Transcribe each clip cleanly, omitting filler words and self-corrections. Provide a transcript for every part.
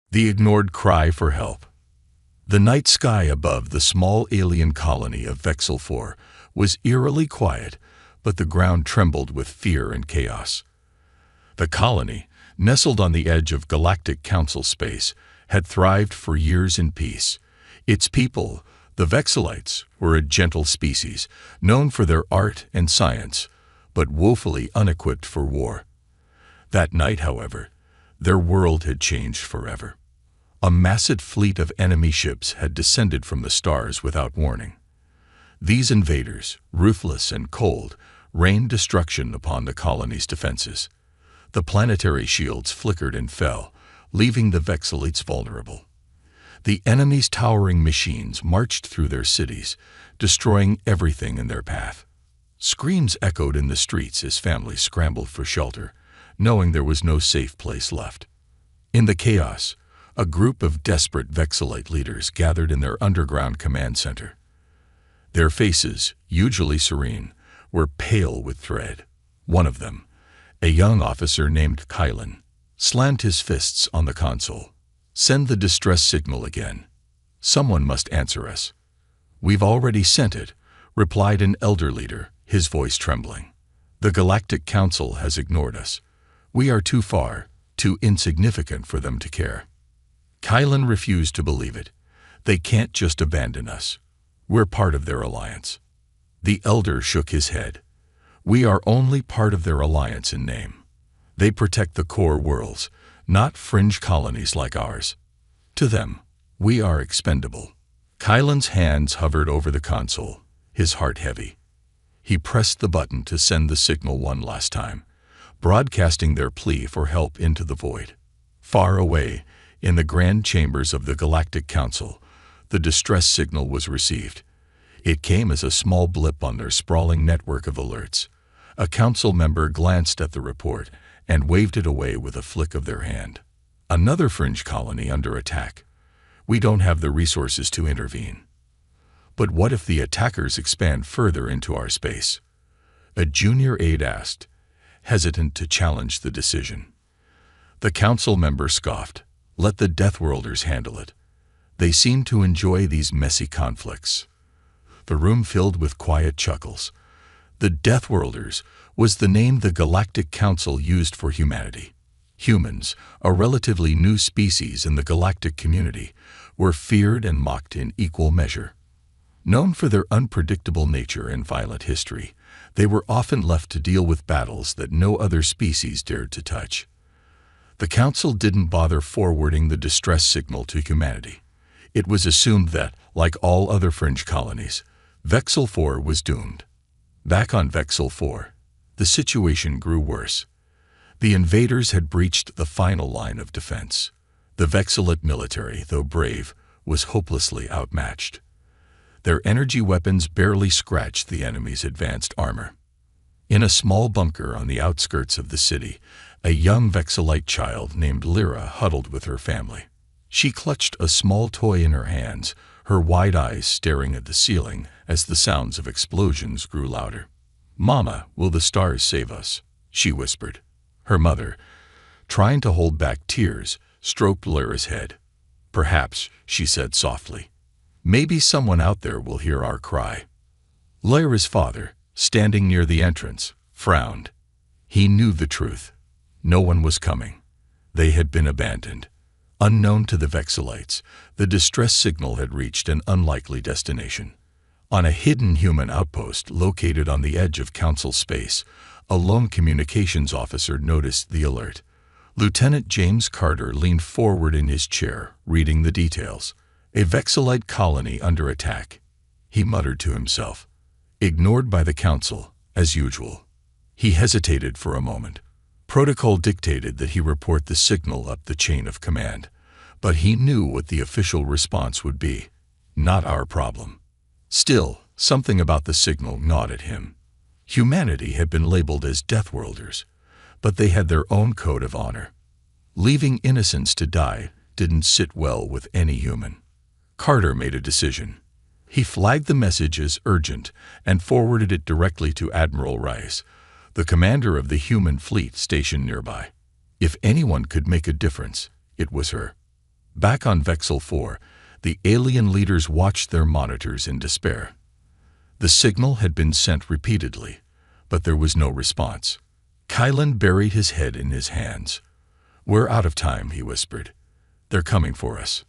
The ignored cry for help. The night sky above the small alien colony of Vexel 4 was eerily quiet, but the ground trembled with fear and chaos. The colony, nestled on the edge of galactic council space, had thrived for years in peace. Its people, the Vexelites, were a gentle species, known for their art and science, but woefully unequipped for war. That night, however, their world had changed forever. A massive fleet of enemy ships had descended from the stars without warning. These invaders, ruthless and cold, rained destruction upon the colony's defenses. The planetary shields flickered and fell, leaving the Vexelites vulnerable. The enemy's towering machines marched through their cities, destroying everything in their path. Screams echoed in the streets as families scrambled for shelter, knowing there was no safe place left. In the chaos, a group of desperate Vexelite leaders gathered in their underground command center. Their faces, usually serene, were pale with dread. One of them, a young officer named Kylan, slammed his fists on the console. "Send the distress signal again. Someone must answer us." "We've already sent it," replied an elder leader, his voice trembling. "The Galactic Council has ignored us. We are too far, too insignificant for them to care." Kylan refused to believe it. "They can't just abandon us. We're part of their alliance." The elder shook his head. "We are only part of their alliance in name. They protect the core worlds, not fringe colonies like ours. To them, we are expendable." Kylan's hands hovered over the console, his heart heavy. He pressed the button to send the signal one last time, broadcasting their plea for help into the void. Far away, in the grand chambers of the Galactic Council, the distress signal was received. It came as a small blip on their sprawling network of alerts. A council member glanced at the report and waved it away with a flick of their hand. "Another fringe colony under attack. We don't have the resources to intervene." "But what if the attackers expand further into our space?" a junior aide asked, hesitant to challenge the decision. The council member scoffed. "Let the Deathworlders handle it. They seem to enjoy these messy conflicts." The room filled with quiet chuckles. The Deathworlders was the name the Galactic Council used for humanity. Humans, a relatively new species in the galactic community, were feared and mocked in equal measure. Known for their unpredictable nature and violent history, they were often left to deal with battles that no other species dared to touch. The Council didn't bother forwarding the distress signal to humanity. It was assumed that, like all other fringe colonies, Vexel 4 was doomed. Back on Vexel 4, the situation grew worse. The invaders had breached the final line of defense. The Vexelite military, though brave, was hopelessly outmatched. Their energy weapons barely scratched the enemy's advanced armor. In a small bunker on the outskirts of the city, a young Vexelite child named Lyra huddled with her family. She clutched a small toy in her hands, her wide eyes staring at the ceiling as the sounds of explosions grew louder. "Mama, will the stars save us?" she whispered. Her mother, trying to hold back tears, stroked Lyra's head. "Perhaps," she said softly. "Maybe someone out there will hear our cry." Lyra's father, standing near the entrance, frowned. He knew the truth. No one was coming. They had been abandoned. Unknown to the Vexelites, the distress signal had reached an unlikely destination. On a hidden human outpost located on the edge of Council space, a lone communications officer noticed the alert. Lieutenant James Carter leaned forward in his chair, reading the details. A Vexelite colony under attack. He muttered to himself. Ignored by the Council, as usual. He hesitated for a moment. Protocol dictated that he report the signal up the chain of command, but he knew what the official response would be. Not our problem. Still, something about the signal gnawed at him. Humanity had been labeled as Deathworlders, but they had their own code of honor. Leaving innocents to die didn't sit well with any human. Carter made a decision. He flagged the message as urgent and forwarded it directly to Admiral Rice, the commander of the human fleet stationed nearby. If anyone could make a difference, it was her. Back on Vexel 4, the alien leaders watched their monitors in despair. The signal had been sent repeatedly, but there was no response. Kylan buried his head in his hands. "We're out of time," he whispered. "They're coming for us."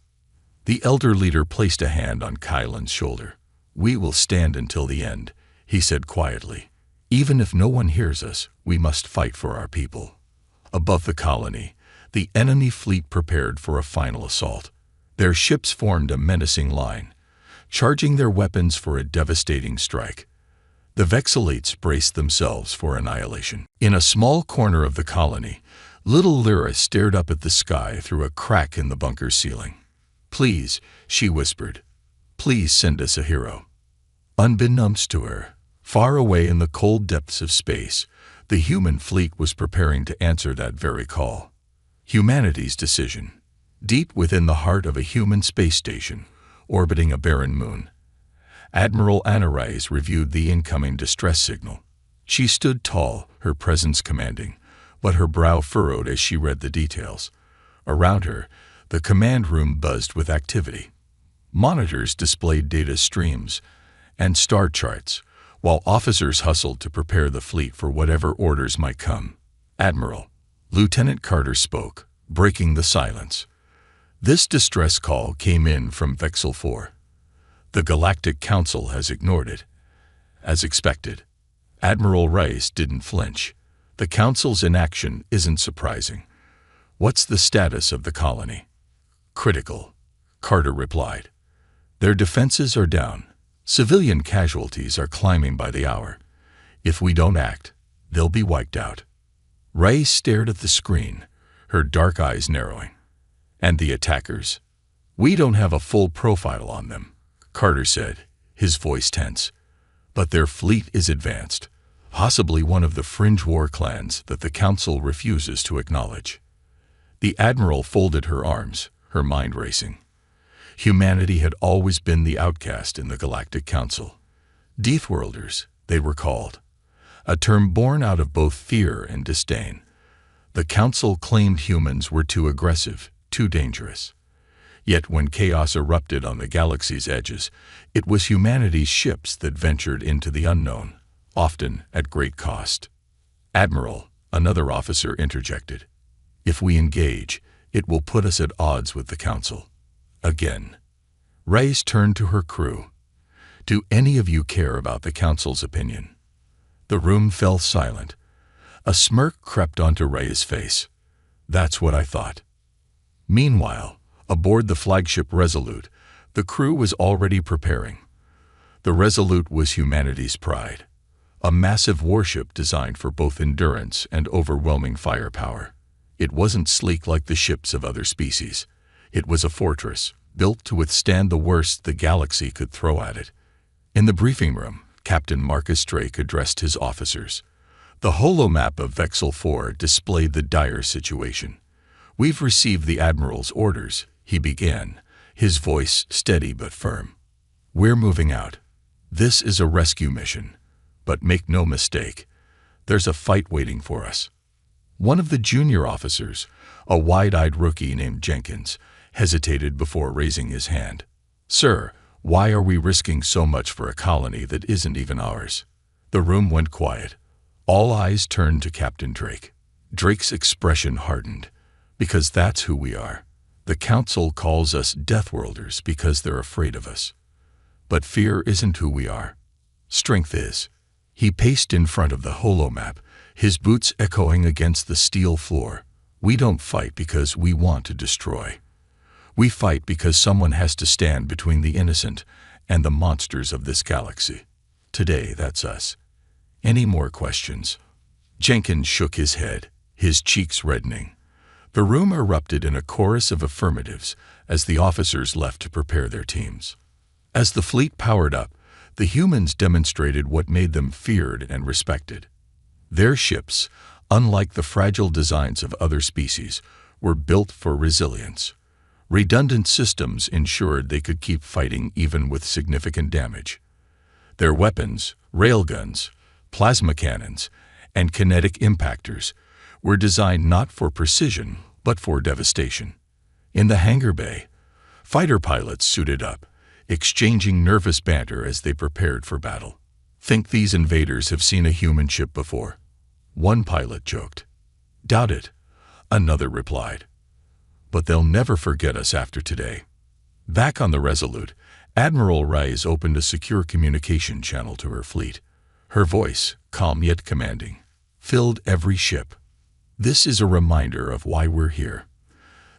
The elder leader placed a hand on Kylan's shoulder. "We will stand until the end," he said quietly. "Even if no one hears us, we must fight for our people." Above the colony, the enemy fleet prepared for a final assault. Their ships formed a menacing line, charging their weapons for a devastating strike. The Vexelates braced themselves for annihilation. In a small corner of the colony, little Lyra stared up at the sky through a crack in the bunker's ceiling. "Please," she whispered, "please send us a hero." Unbeknownst to her, far away in the cold depths of space, the human fleet was preparing to answer that very call. Humanity's decision, deep within the heart of a human space station, orbiting a barren moon. Admiral Anna Rice reviewed the incoming distress signal. She stood tall, her presence commanding, but her brow furrowed as she read the details. Around her, the command room buzzed with activity. Monitors displayed data streams and star charts, while officers hustled to prepare the fleet for whatever orders might come. "Admiral," Lieutenant Carter spoke, breaking the silence. "This distress call came in from Vexel 4. The Galactic Council has ignored it. As expected." Admiral Rice didn't flinch. "The Council's inaction isn't surprising. What's the status of the colony?" "Critical," Carter replied. "Their defenses are down. Civilian casualties are climbing by the hour. If we don't act, they'll be wiped out." Rice stared at the screen, her dark eyes narrowing. "And the attackers? We don't have a full profile on them," Carter said, his voice tense. "But their fleet is advanced, possibly one of the fringe war clans that the Council refuses to acknowledge." The Admiral folded her arms, her mind racing. Humanity had always been the outcast in the Galactic Council. Deathworlders, they were called, a term born out of both fear and disdain. The Council claimed humans were too aggressive, too dangerous. Yet when chaos erupted on the galaxy's edges, it was humanity's ships that ventured into the unknown, often at great cost. "Admiral," another officer interjected, "if we engage, it will put us at odds with the Council. Again." Rice turned to her crew. "Do any of you care about the Council's opinion?" The room fell silent. A smirk crept onto Rice's face. "That's what I thought." Meanwhile, aboard the flagship Resolute, the crew was already preparing. The Resolute was humanity's pride, a massive warship designed for both endurance and overwhelming firepower. It wasn't sleek like the ships of other species. It was a fortress, built to withstand the worst the galaxy could throw at it. In the briefing room, Captain Marcus Drake addressed his officers. The holomap of Vexel 4 displayed the dire situation. "We've received the Admiral's orders," he began, his voice steady but firm. "We're moving out. This is a rescue mission. But make no mistake, there's a fight waiting for us." One of the junior officers, a wide-eyed rookie named Jenkins, hesitated before raising his hand. "Sir, why are we risking so much for a colony that isn't even ours?" The room went quiet. All eyes turned to Captain Drake. Drake's expression hardened. "Because that's who we are. The Council calls us Deathworlders because they're afraid of us. But fear isn't who we are. Strength is." He paced in front of the holomap, his boots echoing against the steel floor. "We don't fight because we want to destroy. We fight because someone has to stand between the innocent and the monsters of this galaxy. Today, that's us. Any more questions?" Jenkins shook his head, his cheeks reddening. The room erupted in a chorus of affirmatives as the officers left to prepare their teams. As the fleet powered up, the humans demonstrated what made them feared and respected. Their ships, unlike the fragile designs of other species, were built for resilience. Redundant systems ensured they could keep fighting even with significant damage. Their weapons, railguns, plasma cannons, and kinetic impactors were designed not for precision, but for devastation. In the hangar bay, fighter pilots suited up, exchanging nervous banter as they prepared for battle. "Think these invaders have seen a human ship before?" one pilot joked. "Doubt it," another replied. "But they'll never forget us after today." Back on the Resolute, Admiral Rice opened a secure communication channel to her fleet. Her voice, calm yet commanding, filled every ship. "This is a reminder of why we're here.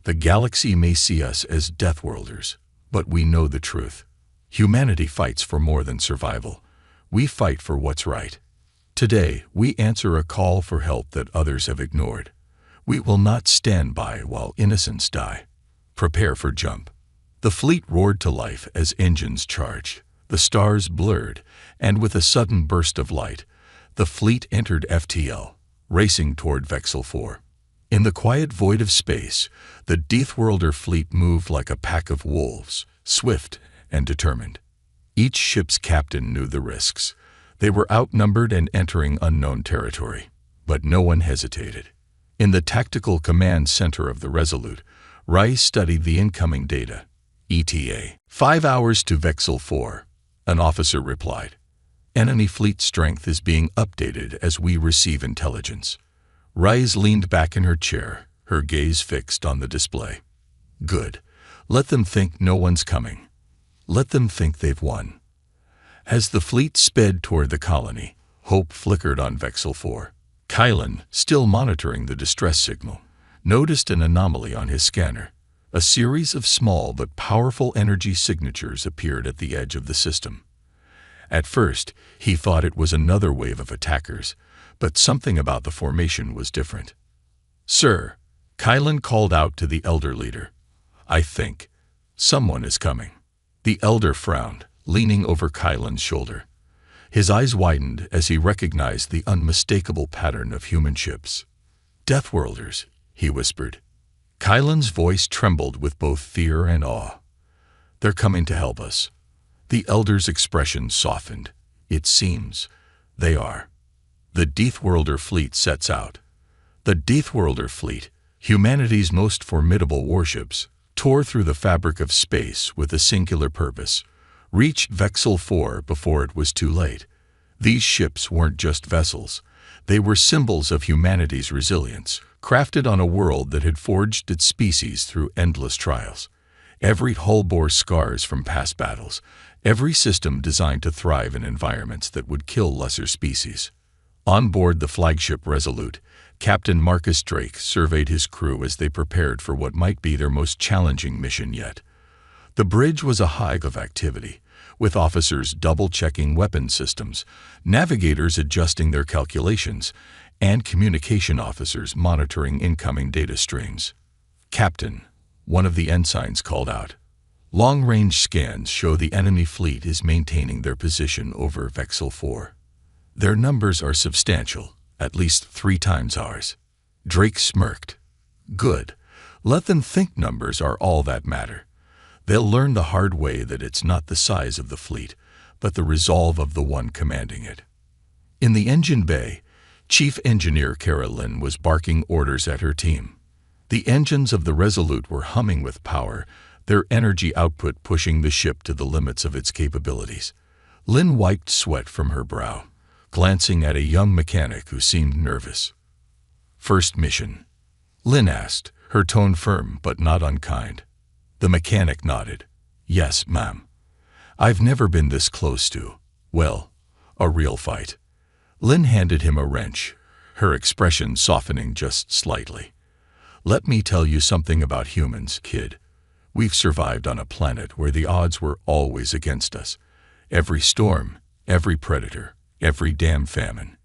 The galaxy may see us as Deathworlders, but we know the truth. Humanity fights for more than survival. We fight for what's right. Today, we answer a call for help that others have ignored. We will not stand by while innocents die. Prepare for jump." The fleet roared to life as engines charged, the stars blurred, and with a sudden burst of light, the fleet entered FTL, racing toward Vexel 4. In the quiet void of space, the Deathworlder fleet moved like a pack of wolves, swift and determined. Each ship's captain knew the risks. They were outnumbered and entering unknown territory, but no one hesitated. In the tactical command center of the Resolute, Rice studied the incoming data. ETA. 5 hours to Vexel 4, an officer replied. "Enemy fleet strength is being updated as we receive intelligence." Rice leaned back in her chair, her gaze fixed on the display. "Good. Let them think no one's coming. Let them think they've won." As the fleet sped toward the colony, hope flickered on Vexel 4. Kylan, still monitoring the distress signal, noticed an anomaly on his scanner. A series of small but powerful energy signatures appeared at the edge of the system. At first, he thought it was another wave of attackers, but something about the formation was different. "Sir," Kylan called out to the Elder leader, "I think someone is coming." The Elder frowned, leaning over Kylan's shoulder. His eyes widened as he recognized the unmistakable pattern of human ships. "Deathworlders," he whispered. Kylan's voice trembled with both fear and awe. "They're coming to help us." The Elder's expression softened. "It seems they are." The Deathworlder fleet sets out. The Deathworlder fleet, humanity's most formidable warships, tore through the fabric of space with a singular purpose: reach Vexel 4 before it was too late. These ships weren't just vessels. They were symbols of humanity's resilience, crafted on a world that had forged its species through endless trials. Every hull bore scars from past battles, every system designed to thrive in environments that would kill lesser species. On board the flagship Resolute, Captain Marcus Drake surveyed his crew as they prepared for what might be their most challenging mission yet. The bridge was a hive of activity, with officers double-checking weapon systems, navigators adjusting their calculations, and communication officers monitoring incoming data streams. "Captain," one of the ensigns called out, "long-range scans show the enemy fleet is maintaining their position over Vexel 4. Their numbers are substantial, at least 3 times ours." Drake smirked. "Good. Let them think numbers are all that matter. They'll learn the hard way that it's not the size of the fleet, but the resolve of the one commanding it." In the engine bay, Chief Engineer Kara Lynn was barking orders at her team. The engines of the Resolute were humming with power, their energy output pushing the ship to the limits of its capabilities. Lynn wiped sweat from her brow, glancing at a young mechanic who seemed nervous. "First mission?" Lynn asked, her tone firm but not unkind. The mechanic nodded. "Yes, ma'am. I've never been this close to, well, a real fight." Lynn handed him a wrench, her expression softening just slightly. "Let me tell you something about humans, kid. We've survived on a planet where the odds were always against us. Every storm, every predator, every damn famine.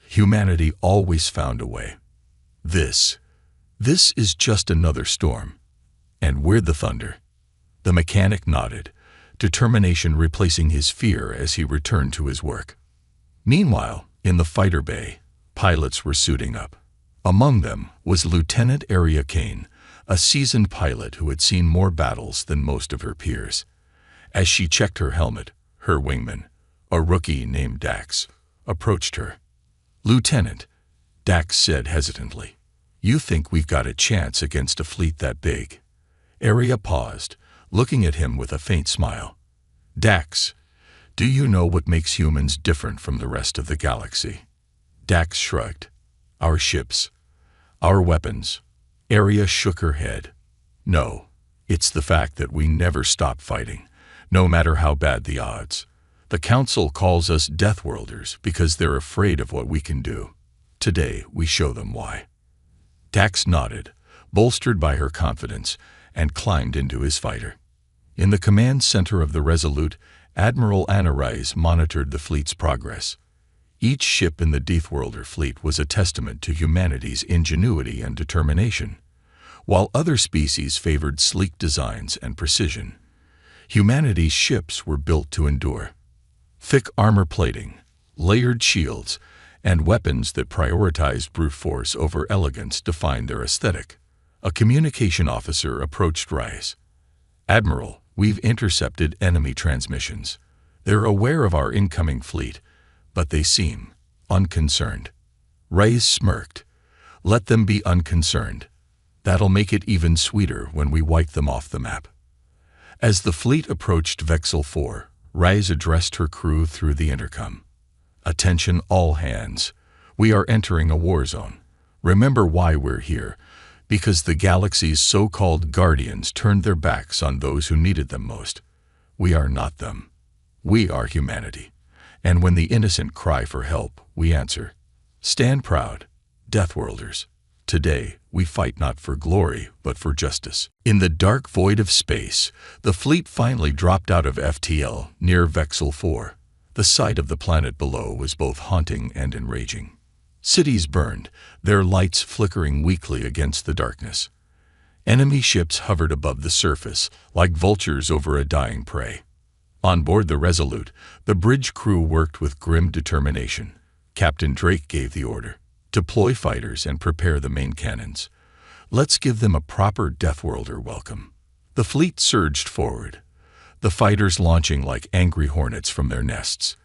Humanity always found a way. This is just another storm. And we're the thunder." The mechanic nodded, determination replacing his fear as he returned to his work. Meanwhile, in the fighter bay, pilots were suiting up. Among them was Lieutenant Aria Kane, a seasoned pilot who had seen more battles than most of her peers. As she checked her helmet, her wingman, a rookie named Dax, approached her. "Lieutenant," Dax said hesitantly, "you think we've got a chance against a fleet that big?" Arya paused, looking at him with a faint smile. Dax, do you know what makes humans different from the rest of the galaxy? Dax shrugged. Our ships. Our weapons. Arya shook her head. No, it's the fact that we never stop fighting, no matter how bad the odds. The Council calls us Deathworlders because they're afraid of what we can do. Today, we show them why. Dax nodded, bolstered by her confidence, and climbed into his fighter. In the command center of the Resolute, Admiral Anna monitored the fleet's progress. Each ship in the Deathworlder fleet was a testament to humanity's ingenuity and determination. While other species favored sleek designs and precision, humanity's ships were built to endure. Thick armor plating, layered shields, and weapons that prioritized brute force over elegance defined their aesthetic. A communication officer approached Rice. Admiral, we've intercepted enemy transmissions. They're aware of our incoming fleet, but they seem unconcerned. Rice smirked. Let them be unconcerned. That'll make it even sweeter when we wipe them off the map. As the fleet approached Vexel 4, Rice addressed her crew through the intercom. Attention all hands. We are entering a war zone. Remember why we're here. Because the galaxy's so-called guardians turned their backs on those who needed them most. We are not them. We are humanity. And when the innocent cry for help, we answer. Stand proud, Deathworlders. Today, we fight not for glory, but for justice. In the dark void of space, the fleet finally dropped out of FTL near Vexel 4. The sight of the planet below was both haunting and enraging. Cities burned, their lights flickering weakly against the darkness. Enemy ships hovered above the surface, like vultures over a dying prey. On board the Resolute, the bridge crew worked with grim determination. Captain Drake gave the order. Deploy fighters and prepare the main cannons. Let's give them a proper Deathworlder welcome. The fleet surged forward, the fighters launching like angry hornets from their nests.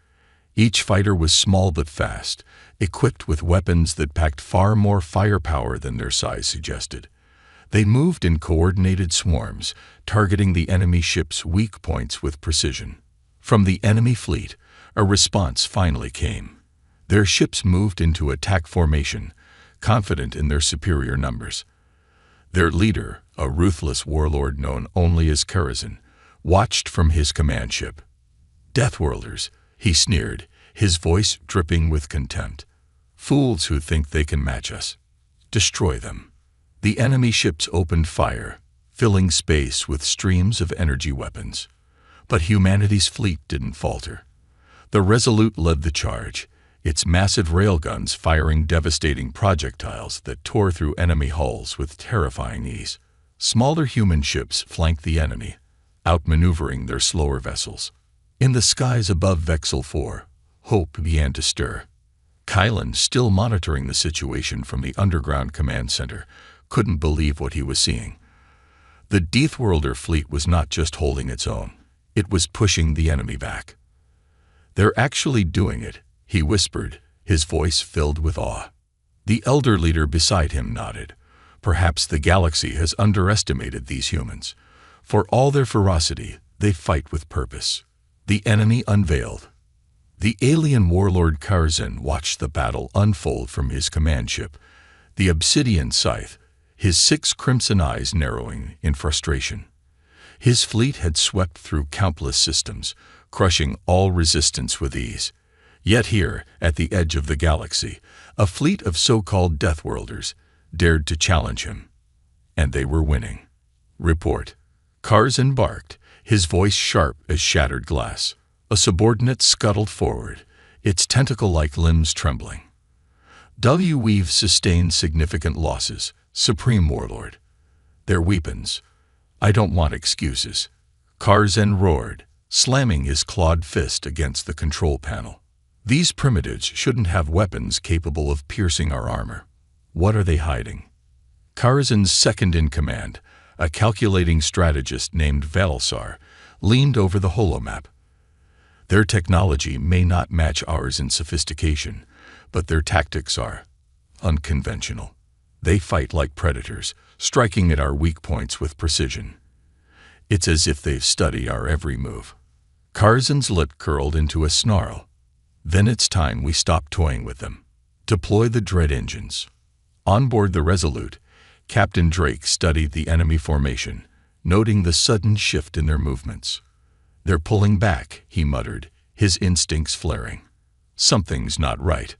Each fighter was small but fast, equipped with weapons that packed far more firepower than their size suggested. They moved in coordinated swarms, targeting the enemy ship's weak points with precision. From the enemy fleet, a response finally came. Their ships moved into attack formation, confident in their superior numbers. Their leader, a ruthless warlord known only as Karazhan, watched from his command ship. Deathworlders, he sneered, his voice dripping with contempt. Fools who think they can match us. Destroy them. The enemy ships opened fire, filling space with streams of energy weapons. But humanity's fleet didn't falter. The Resolute led the charge, its massive railguns firing devastating projectiles that tore through enemy hulls with terrifying ease. Smaller human ships flanked the enemy, outmaneuvering their slower vessels. In the skies above Vexel 4, hope began to stir. Kylan, still monitoring the situation from the underground command center, couldn't believe what he was seeing. The Deathworlder fleet was not just holding its own, it was pushing the enemy back. They're actually doing it, he whispered, his voice filled with awe. The elder leader beside him nodded. Perhaps the galaxy has underestimated these humans. For all their ferocity, they fight with purpose. The enemy unveiled. The alien warlord Karazhan watched the battle unfold from his command ship, the Obsidian Scythe, his 6 crimson eyes narrowing in frustration. His fleet had swept through countless systems, crushing all resistance with ease. Yet here, at the edge of the galaxy, a fleet of so-called Deathworlders dared to challenge him. And they were winning. Report. Karazhan barked, his voice sharp as shattered glass. A subordinate scuttled forward, its tentacle-like limbs trembling. We've sustained significant losses, Supreme Warlord. Their weapons. I don't want excuses. Karazhan roared, slamming his clawed fist against the control panel. These primitives shouldn't have weapons capable of piercing our armor. What are they hiding? Karazhan's second-in-command, a calculating strategist named Valisar, leaned over the holomap. Their technology may not match ours in sophistication, but their tactics are unconventional. They fight like predators, striking at our weak points with precision. It's as if they've studied our every move. Karzan's lip curled into a snarl. Then it's time we stop toying with them. Deploy the dread engines. On board the Resolute, Captain Drake studied the enemy formation, noting the sudden shift in their movements. They're pulling back, he muttered, his instincts flaring. Something's not right.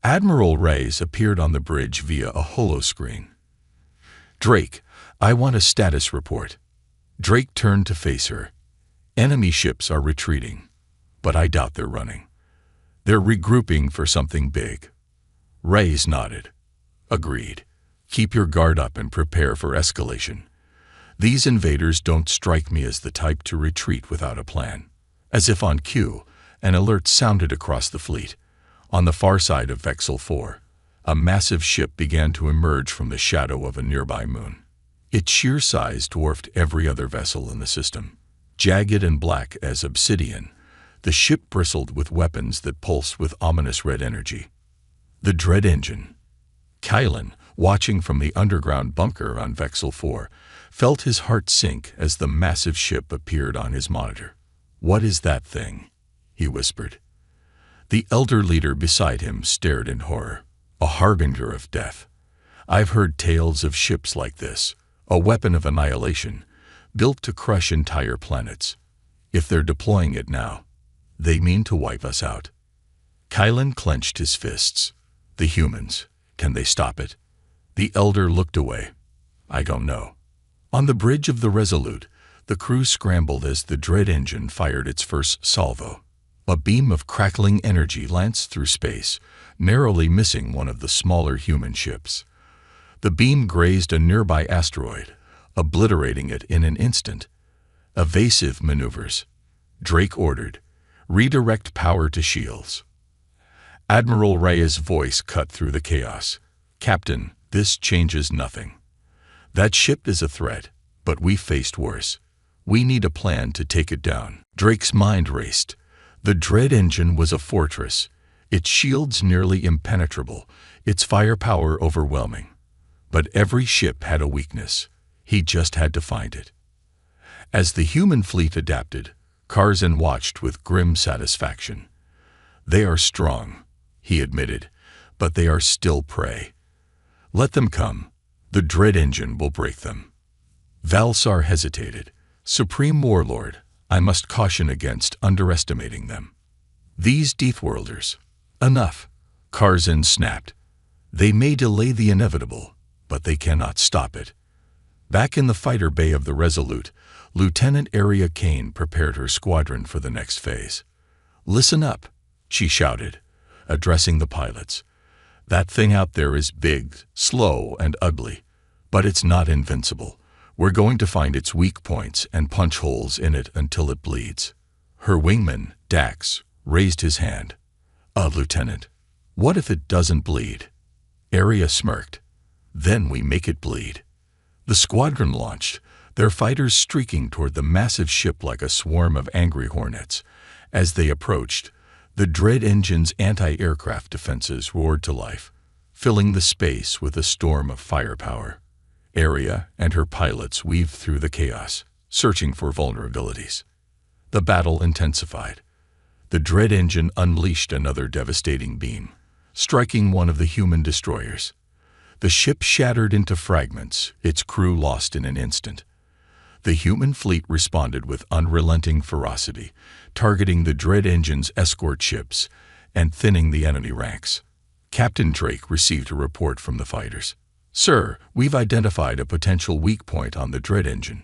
Admiral Reyes appeared on the bridge via a holoscreen. Drake, I want a status report. Drake turned to face her. Enemy ships are retreating, but I doubt they're running. They're regrouping for something big. Reyes nodded. Agreed. Keep your guard up and prepare for escalation. These invaders don't strike me as the type to retreat without a plan. As if on cue, an alert sounded across the fleet. On the far side of Vexel 4, a massive ship began to emerge from the shadow of a nearby moon. Its sheer size dwarfed every other vessel in the system. Jagged and black as obsidian, the ship bristled with weapons that pulsed with ominous red energy. The dread engine. Kylan, watching from the underground bunker on Vexel 4, felt his heart sink as the massive ship appeared on his monitor. What is that thing? He whispered. The elder leader beside him stared in horror. A harbinger of death. I've heard tales of ships like this, a weapon of annihilation, built to crush entire planets. If they're deploying it now, they mean to wipe us out. Kylan clenched his fists. The humans, can they stop it? The elder looked away. I don't know. On the bridge of the Resolute, the crew scrambled as the dread engine fired its first salvo. A beam of crackling energy lanced through space, narrowly missing one of the smaller human ships. The beam grazed a nearby asteroid, obliterating it in an instant. Evasive maneuvers. Drake ordered, redirect power to shields. Admiral Reyes' voice cut through the chaos. Captain, this changes nothing. That ship is a threat, but we faced worse. We need a plan to take it down. Drake's mind raced. The dread engine was a fortress, its shields nearly impenetrable, its firepower overwhelming. But every ship had a weakness. He just had to find it. As the human fleet adapted, Karzan watched with grim satisfaction. They are strong, he admitted, but they are still prey. Let them come. The dread engine will break them. Valsar hesitated. Supreme Warlord, I must caution against underestimating them. These Deathworlders. Enough, Karzan snapped. They may delay the inevitable, but they cannot stop it. Back in the fighter bay of the Resolute, Lieutenant Aria Kane prepared her squadron for the next phase. Listen up, she shouted, addressing the pilots. That thing out there is big, slow, and ugly, but it's not invincible. We're going to find its weak points and punch holes in it until it bleeds. Her wingman, Dax, raised his hand. Lieutenant, what if it doesn't bleed? Aria smirked. Then we make it bleed. The squadron launched, their fighters streaking toward the massive ship like a swarm of angry hornets. As they approached, the dread engine's anti-aircraft defenses roared to life, filling the space with a storm of firepower. Aria and her pilots weaved through the chaos, searching for vulnerabilities. The battle intensified. The dread engine unleashed another devastating beam, striking one of the human destroyers. The ship shattered into fragments, its crew lost in an instant. The human fleet responded with unrelenting ferocity, targeting the dread engine's escort ships and thinning the enemy ranks. Captain Drake received a report from the fighters. Sir, we've identified a potential weak point on the dread engine,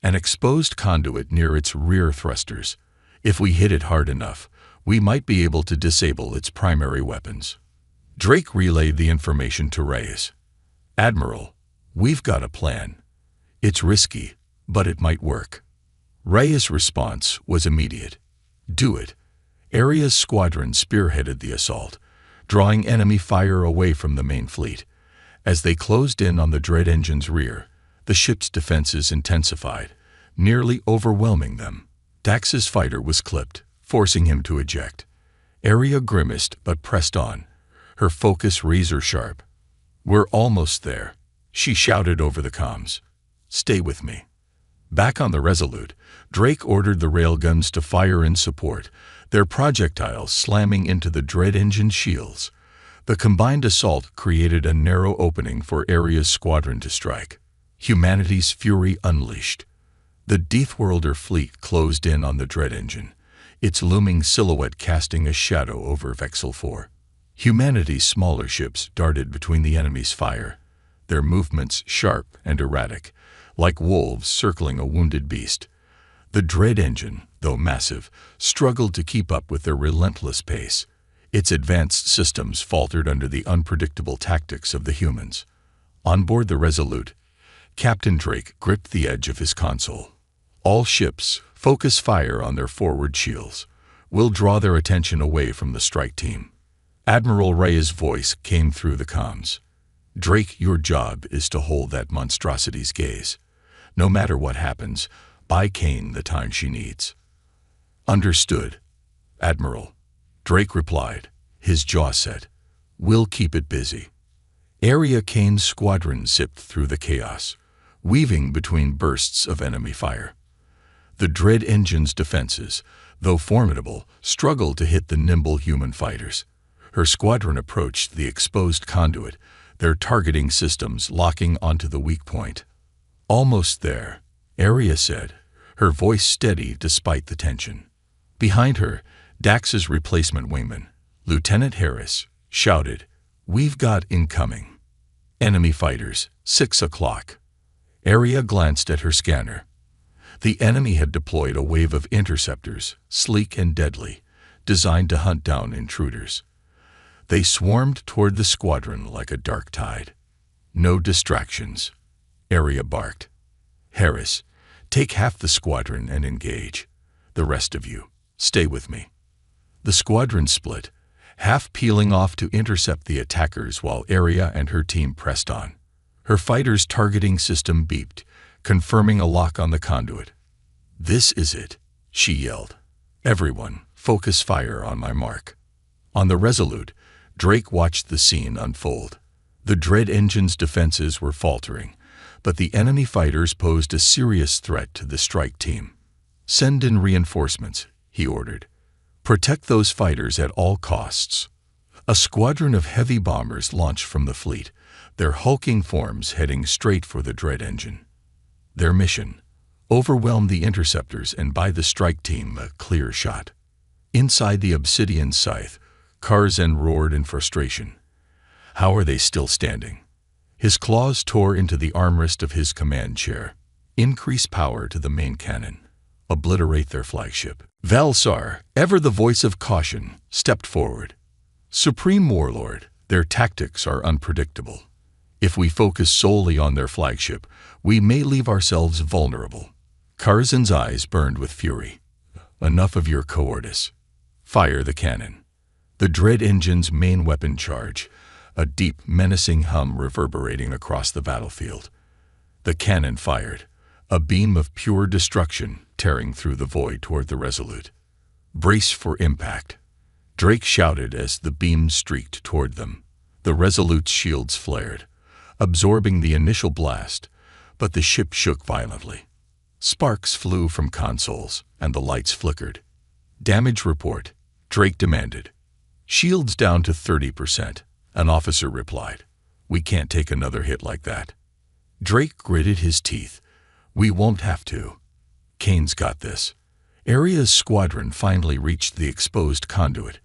an exposed conduit near its rear thrusters. If we hit it hard enough, we might be able to disable its primary weapons. Drake relayed the information to Reyes. Admiral, we've got a plan. It's risky, but it might work. Reyes' response was immediate. Do it. Aria's squadron spearheaded the assault, drawing enemy fire away from the main fleet. As they closed in on the dread engine's rear, the ship's defenses intensified, nearly overwhelming them. Dax's fighter was clipped, forcing him to eject. Aria grimaced but pressed on, her focus razor-sharp. We're almost there, she shouted over the comms. Stay with me. Back on the Resolute, Drake ordered the railguns to fire in support, their projectiles slamming into the dread engine's shields. The combined assault created a narrow opening for Aria's squadron to strike. Humanity's fury unleashed. The Deathworlder fleet closed in on the dread engine, its looming silhouette casting a shadow over Vexel 4. Humanity's smaller ships darted between the enemy's fire, their movements sharp and erratic, like wolves circling a wounded beast. The dread engine, though massive, struggled to keep up with their relentless pace. Its advanced systems faltered under the unpredictable tactics of the humans. On board the Resolute, Captain Drake gripped the edge of his console. All ships, focus fire on their forward shields. We'll draw their attention away from the strike team. Admiral Rhea's voice came through the comms. Drake, your job is to hold that monstrosity's gaze. No matter what happens, buy Kane the time she needs. Understood, Admiral. Drake replied, his jaw set. We'll keep it busy. Aria Kane's squadron zipped through the chaos, weaving between bursts of enemy fire. The dread engine's defenses, though formidable, struggled to hit the nimble human fighters. Her squadron approached the exposed conduit, their targeting systems locking onto the weak point. Almost there, Aria said, her voice steady despite the tension. Behind her, Dax's replacement wingman, Lieutenant Harris, shouted, "We've got incoming. Enemy fighters, 6 o'clock." Aria glanced at her scanner. The enemy had deployed a wave of interceptors, sleek and deadly, designed to hunt down intruders. They swarmed toward the squadron like a dark tide. No distractions, Aria barked. Harris, take half the squadron and engage. The rest of you, stay with me. The squadron split, half peeling off to intercept the attackers while Aria and her team pressed on. Her fighter's targeting system beeped, confirming a lock on the conduit. "This is it," she yelled. "Everyone, focus fire on my mark." On the Resolute, Drake watched the scene unfold. The dread engine's defenses were faltering, but the enemy fighters posed a serious threat to the strike team. "Send in reinforcements," he ordered. "Protect those fighters at all costs." A squadron of heavy bombers launched from the fleet, their hulking forms heading straight for the dread engine. Their mission: overwhelm the interceptors and buy the strike team a clear shot. Inside the obsidian scythe, Karzan roared in frustration. How are they still standing? His claws tore into the armrest of his command chair. Increase power to the main cannon. Obliterate their flagship. Valsar, ever the voice of caution, stepped forward. "Supreme Warlord, their tactics are unpredictable. If we focus solely on their flagship, we may leave ourselves vulnerable." Karzan's eyes burned with fury. "Enough of your cowardice. Fire the cannon." The dread engine's main weapon charge, a deep, menacing hum reverberating across the battlefield. The cannon fired, a beam of pure destruction tearing through the void toward the Resolute. "Brace for impact," Drake shouted as the beam streaked toward them. The Resolute's shields flared, absorbing the initial blast, but the ship shook violently. Sparks flew from consoles, and the lights flickered. "Damage report," Drake demanded. "Shields down to 30%, an officer replied. "We can't take another hit like that." Drake gritted his teeth. "We won't have to. Kane's got this." Aria's squadron finally reached the exposed conduit.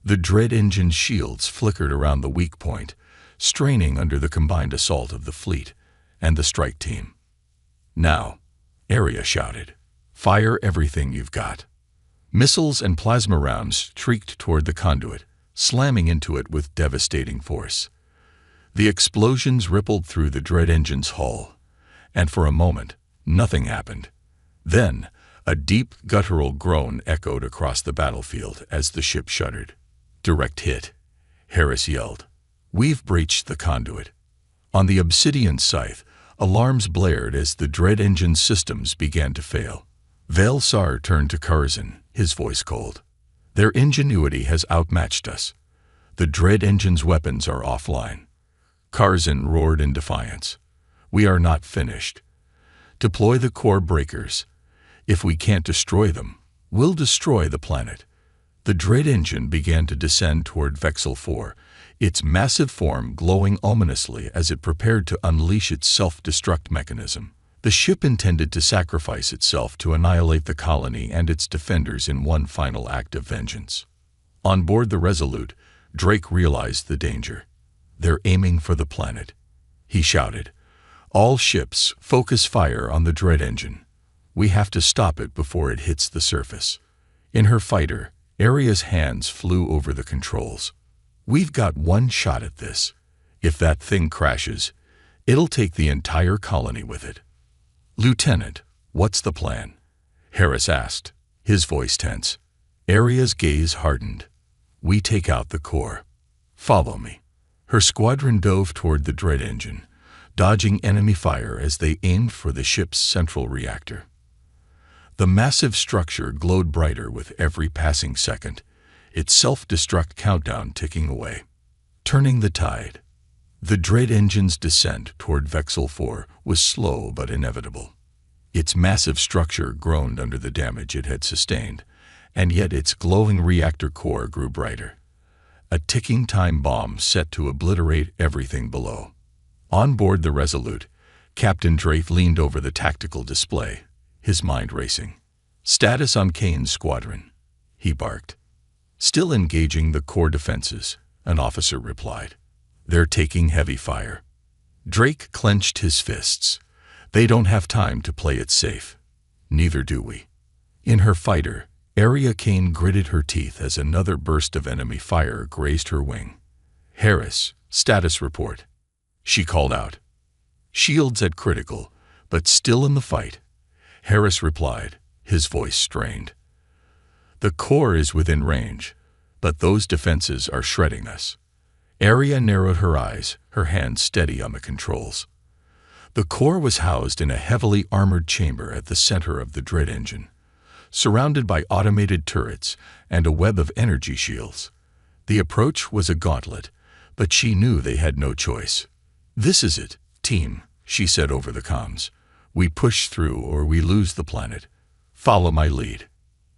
The dread engine's shields flickered around the weak point, straining under the combined assault of the fleet and the strike team. "Now," Aria shouted, "fire everything you've got." Missiles and plasma rounds shrieked toward the conduit, slamming into it with devastating force. The explosions rippled through the dread engine's hull, and for a moment, nothing happened. Then, a deep, guttural groan echoed across the battlefield as the ship shuddered. "Direct hit," Harris yelled. "We've breached the conduit." On the obsidian scythe, alarms blared as the dread engine's systems began to fail. Valsar turned to Karzan, his voice cold. "Their ingenuity has outmatched us. The dread engine's weapons are offline." Karzan roared in defiance. "We are not finished. Deploy the core breakers. If we can't destroy them, we'll destroy the planet. The dread engine began to descend toward Vexel 4, its massive form glowing ominously as it prepared to unleash its self-destruct mechanism. The ship intended to sacrifice itself to annihilate the colony and its defenders in one final act of vengeance. On board the Resolute, Drake realized the danger. "They're aiming for the planet," he shouted. "All ships, focus fire on the dread engine. We have to stop it before it hits the surface." In her fighter, Aria's hands flew over the controls. "We've got one shot at this. If that thing crashes, it'll take the entire colony with it." "Lieutenant, what's the plan?" Harris asked, his voice tense. Aria's gaze hardened. "We take out the core. Follow me." Her squadron dove toward the dread engine, dodging enemy fire as they aimed for the ship's central reactor. The massive structure glowed brighter with every passing second, its self-destruct countdown ticking away. Turning the tide. The dread engine's descent toward Vexel 4 was slow but inevitable. Its massive structure groaned under the damage it had sustained, and yet its glowing reactor core grew brighter. A ticking time bomb set to obliterate everything below. On board the Resolute, Captain Drake leaned over the tactical display, his mind racing. "Status on Kane's squadron," he barked. "Still engaging the core defenses," an officer replied. "They're taking heavy fire." Drake clenched his fists. "They don't have time to play it safe. Neither do we." In her fighter, Aria Kane gritted her teeth as another burst of enemy fire grazed her wing. "Harris, status report," she called out. "Shields at critical, but still in the fight," Harris replied, his voice strained. "The core is within range, but those defenses are shredding us." Aria narrowed her eyes, her hands steady on the controls. The core was housed in a heavily armored chamber at the center of the dread engine, surrounded by automated turrets and a web of energy shields. The approach was a gauntlet, but she knew they had no choice. "This is it, team," she said over the comms. "We push through or we lose the planet. Follow my lead."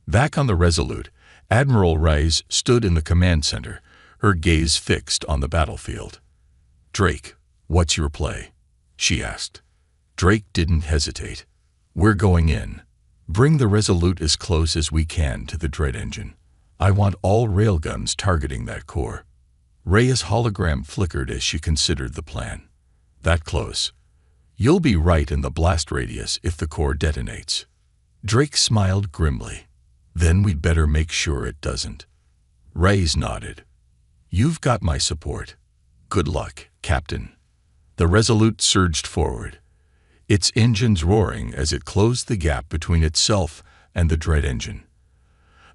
Back on the Resolute, Admiral Rice stood in the command center, her gaze fixed on the battlefield. "Drake, what's your play?" she asked. Drake didn't hesitate. "We're going in. Bring the Resolute as close as we can to the dread engine. I want all railguns targeting that core." Rhea's hologram flickered as she considered the plan. "That close? You'll be right in the blast radius if the core detonates." Drake smiled grimly. "Then we'd better make sure it doesn't." Reyes nodded. "You've got my support. Good luck, Captain." The Resolute surged forward, its engines roaring as it closed the gap between itself and the dread engine.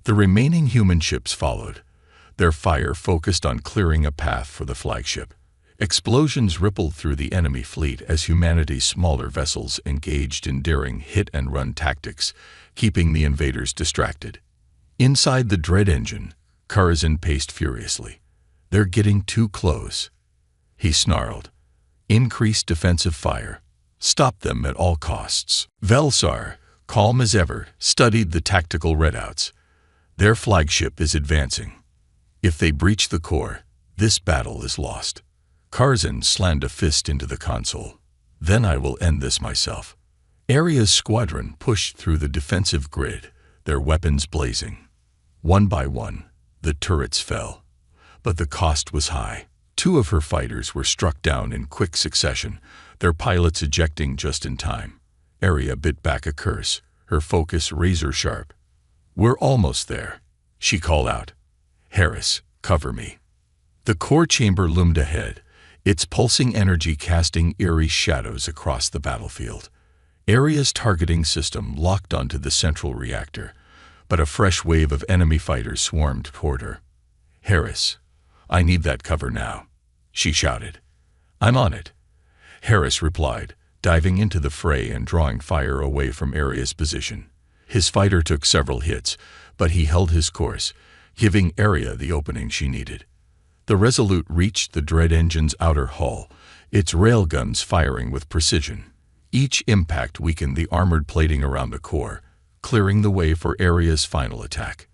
The remaining human ships followed, their fire focused on clearing a path for the flagship. Explosions rippled through the enemy fleet as humanity's smaller vessels engaged in daring hit-and-run tactics, keeping the invaders distracted. Inside the dread engine, Karzan paced furiously. "They're getting too close," he snarled. "Increase defensive fire. Stop them at all costs." Velsar, calm as ever, studied the tactical readouts. "Their flagship is advancing. If they breach the core, this battle is lost." Karzan slammed a fist into the console. "Then I will end this myself." Aria's squadron pushed through the defensive grid, their weapons blazing. One by one, the turrets fell. But the cost was high. 2 of her fighters were struck down in quick succession, their pilots ejecting just in time. Aria bit back a curse, her focus razor-sharp. "We're almost there," she called out. "Harris, cover me." The core chamber loomed ahead, its pulsing energy casting eerie shadows across the battlefield. Aria's targeting system locked onto the central reactor, but a fresh wave of enemy fighters swarmed toward her. "Harris, I need that cover now," she shouted. "I'm on it," Harris replied, diving into the fray and drawing fire away from Aria's position. His fighter took several hits, but he held his course, giving Aria the opening she needed. The Resolute reached the dread engine's outer hull, its railguns firing with precision. Each impact weakened the armored plating around the core, clearing the way for Aria's final attack.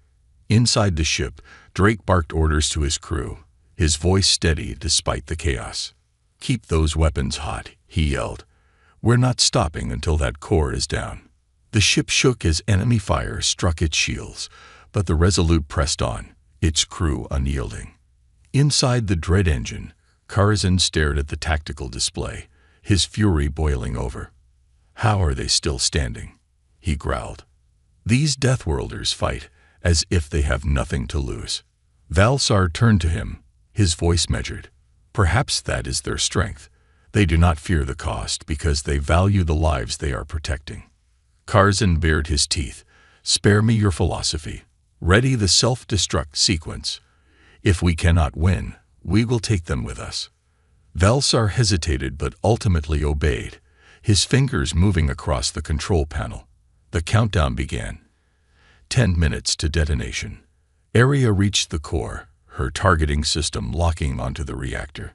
Inside the ship, Drake barked orders to his crew, his voice steady despite the chaos. "Keep those weapons hot," he yelled. "We're not stopping until that core is down." The ship shook as enemy fire struck its shields, but the Resolute pressed on, its crew unyielding. Inside the dread engine, Karzan stared at the tactical display, his fury boiling over. "How are they still standing?" he growled. "These Deathworlders fight as if they have nothing to lose." Valsar turned to him, his voice measured. "Perhaps that is their strength. They do not fear the cost because they value the lives they are protecting." Karzan bared his teeth. "Spare me your philosophy. Ready the self-destruct sequence. If we cannot win, we will take them with us." Valsar hesitated but ultimately obeyed, his fingers moving across the control panel. The countdown began. 10 minutes to detonation. Aria reached the core, her targeting system locking onto the reactor.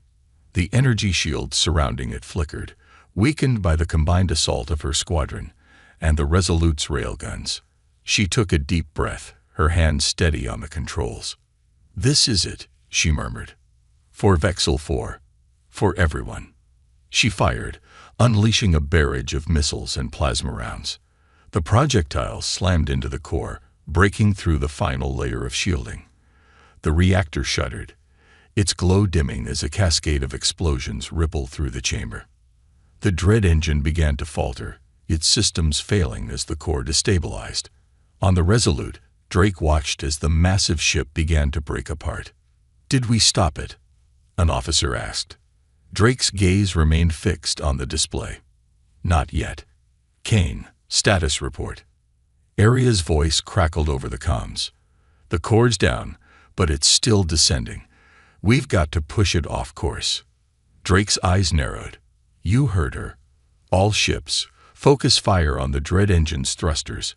The energy shields surrounding it flickered, weakened by the combined assault of her squadron and the Resolute's railguns. She took a deep breath, her hand steady on the controls. "This is it," she murmured. "For Vexil 4. For everyone." She fired, unleashing a barrage of missiles and plasma rounds. The projectiles slammed into the core, breaking through the final layer of shielding. The reactor shuddered, its glow dimming as a cascade of explosions rippled through the chamber. The dread engine began to falter, its systems failing as the core destabilized. On the Resolute, Drake watched as the massive ship began to break apart. "Did we stop it?" an officer asked. Drake's gaze remained fixed on the display. "Not yet. Kane, status report." Aria's voice crackled over the comms. "The core's down, but it's still descending. We've got to push it off course." Drake's eyes narrowed. "You heard her. All ships, focus fire on the dread engine's thrusters.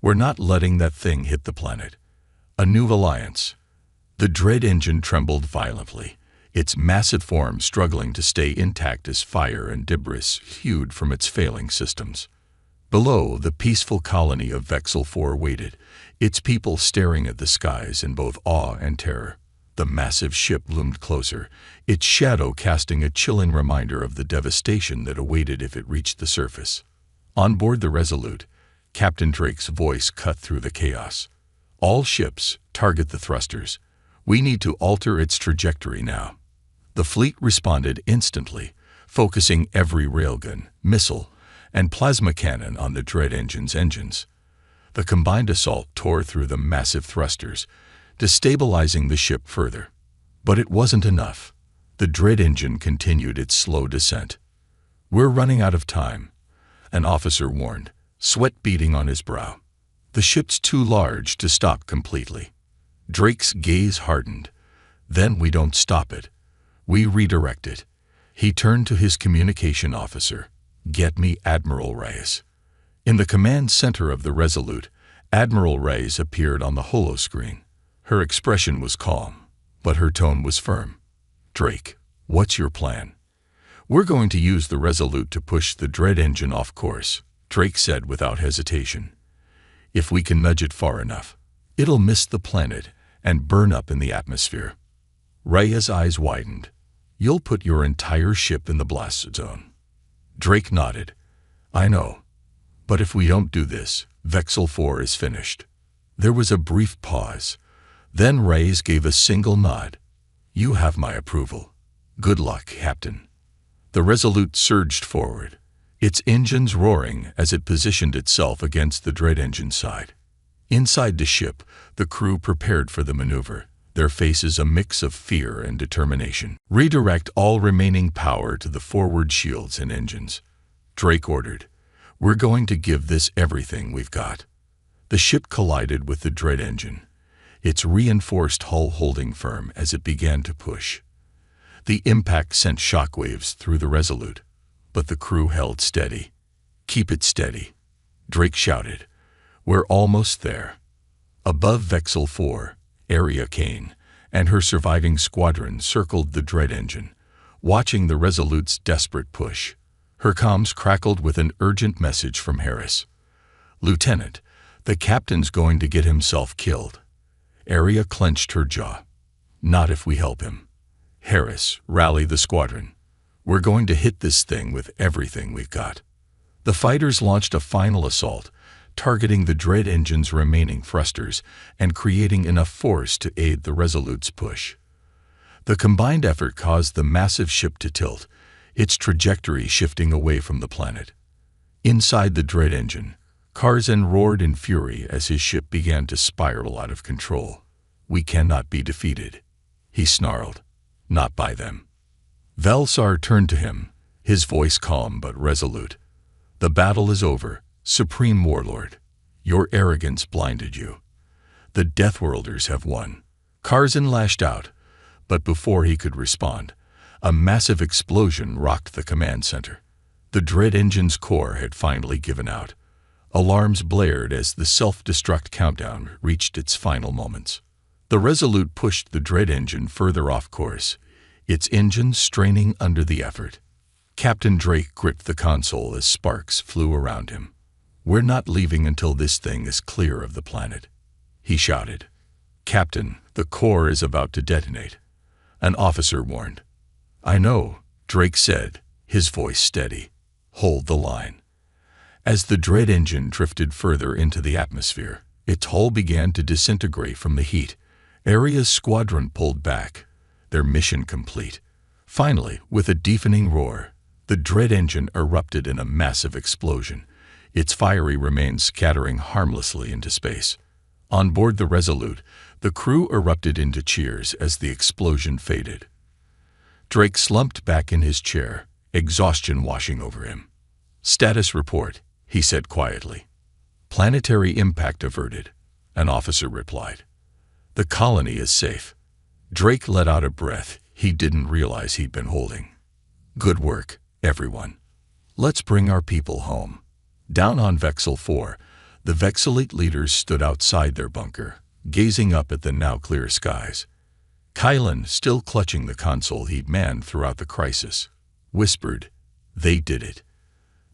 We're not letting that thing hit the planet." A new alliance. The dread engine trembled violently, its massive form struggling to stay intact as fire and debris hewed from its failing systems. Below, the peaceful colony of Vexil 4 waited, its people staring at the skies in both awe and terror. The massive ship loomed closer, its shadow casting a chilling reminder of the devastation that awaited if it reached the surface. On board the Resolute, Captain Drake's voice cut through the chaos. "All ships, target the thrusters. We need to alter its trajectory now." The fleet responded instantly, focusing every railgun, missile, and plasma cannon on the dread engine's engines. The combined assault tore through the massive thrusters, destabilizing the ship further. But it wasn't enough. The dread engine continued its slow descent. "We're running out of time," an officer warned, sweat beading on his brow. "The ship's too large to stop completely." Drake's gaze hardened. "Then we don't stop it. We redirect it." He turned to his communication officer. "Get me Admiral Reyes." In the command center of the Resolute, Admiral Reyes appeared on the holoscreen. Her expression was calm, but her tone was firm. "Drake, what's your plan?" "We're going to use the Resolute to push the dread engine off course," Drake said without hesitation. "If we can nudge it far enough, it'll miss the planet and burn up in the atmosphere." Reyes' eyes widened. "You'll put your entire ship in the blast zone." Drake nodded. "I know. But if we don't do this, Vexil 4 is finished." There was a brief pause. Then Reyes gave a single nod. "You have my approval. Good luck, Captain." The Resolute surged forward, its engines roaring as it positioned itself against the dread engine side. Inside the ship, the crew prepared for the maneuver, their faces a mix of fear and determination. "Redirect all remaining power to the forward shields and engines," Drake ordered. "We're going to give this everything we've got." The ship collided with the dread engine, its reinforced hull holding firm as it began to push. The impact sent shockwaves through the Resolute, but the crew held steady. "Keep it steady," Drake shouted. "We're almost there." Above Vexil 4, Aria Kane and her surviving squadron circled the dread engine, watching the Resolute's desperate push. Her comms crackled with an urgent message from Harris. "Lieutenant, the captain's going to get himself killed." Aria clenched her jaw. "Not if we help him." "Harris, rally the squadron. We're going to hit this thing with everything we've got." The fighters launched a final assault, targeting the dread engine's remaining thrusters and creating enough force to aid the Resolute's push. The combined effort caused the massive ship to tilt, its trajectory shifting away from the planet. Inside the dread engine, Karzan roared in fury as his ship began to spiral out of control. "We cannot be defeated," he snarled. "Not by them." Velsar turned to him, his voice calm but resolute. "The battle is over, Supreme Warlord. Your arrogance blinded you. The Deathworlders have won." Karzan lashed out, but before he could respond, a massive explosion rocked the command center. The dread engine's core had finally given out. Alarms blared as the self-destruct countdown reached its final moments. The Resolute pushed the dread engine further off course, its engine straining under the effort. Captain Drake gripped the console as sparks flew around him. "We're not leaving until this thing is clear of the planet," he shouted. "Captain, the core is about to detonate," an officer warned. "I know," Drake said, his voice steady. "Hold the line." As the dread engine drifted further into the atmosphere, its hull began to disintegrate from the heat. Aria's squadron pulled back, their mission complete. Finally, with a deafening roar, the dread engine erupted in a massive explosion, its fiery remains scattering harmlessly into space. On board the Resolute, the crew erupted into cheers as the explosion faded. Drake slumped back in his chair, exhaustion washing over him. "Status report," he said quietly. "Planetary impact averted," an officer replied. "The colony is safe." Drake let out a breath he didn't realize he'd been holding. "Good work, everyone. Let's bring our people home." Down on Vexel 4, the Vexelite leaders stood outside their bunker, gazing up at the now clear skies. Kylan, still clutching the console he'd manned throughout the crisis, whispered, "They did it.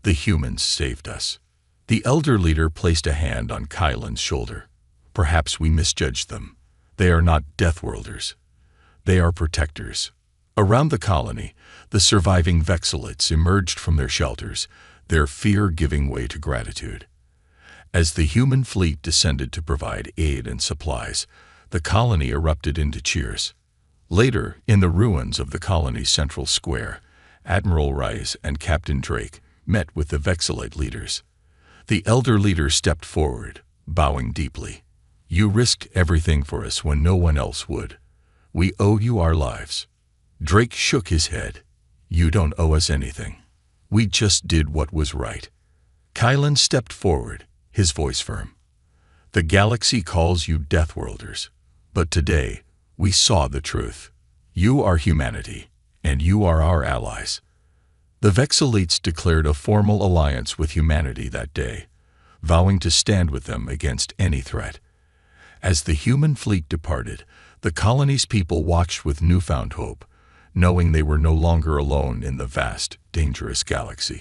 The humans saved us." The elder leader placed a hand on Kylan's shoulder. "Perhaps we misjudged them. They are not Deathworlders. They are protectors." Around the colony, the surviving Vexelites emerged from their shelters, their fear giving way to gratitude. As the human fleet descended to provide aid and supplies, the colony erupted into cheers. Later, in the ruins of the colony's central square, Admiral Rice and Captain Drake met with the Vexelite leaders. The elder leader stepped forward, bowing deeply. "You risked everything for us when no one else would. We owe you our lives." Drake shook his head. "You don't owe us anything. We just did what was right." Kylan stepped forward, his voice firm. "The galaxy calls you Deathworlders, but today we saw the truth. You are humanity, and you are our allies." The Vexelites declared a formal alliance with humanity that day, vowing to stand with them against any threat. As the human fleet departed, the colony's people watched with newfound hope, knowing they were no longer alone in the vast, dangerous galaxy.